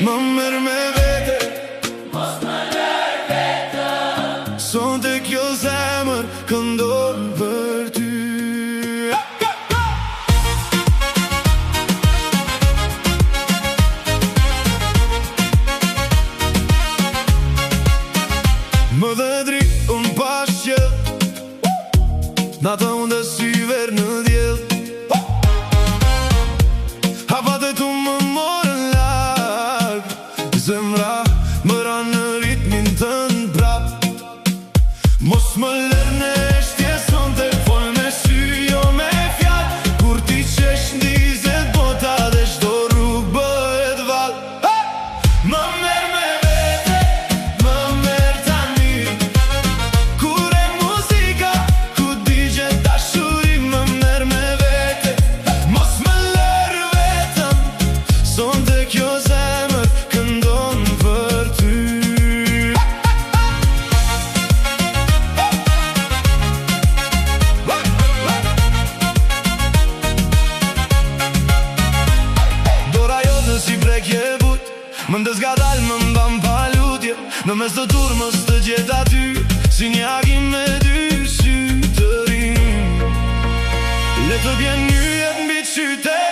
Më merr me vete, mos më lër vetëm. Sonte kjo zemër këndon për ty. Më dhe dritë unë pashqe, nata unë dhe si verë në djel. Hapatet unë më morën larg, zemra më ranë në ritmin tënë prap. Mos më lër në eshtje sonte, fol me sy jo me fjall. Kur ti qesh ndizet bota dhe shdo rrug bëhet val. Më merr me vete, më merr tani. Kur e muzika, ku digje dashuri. Më merr me vete, mos më lër vetëm. Sonte kjo zemër këndon për ty. Dora jote si prekje but, më ndës ga dal më mban pa lutje. Në mes të turmës të gjet aty, si një agim me dy sy të rinj. Le të vjen njëjet mbi qytet.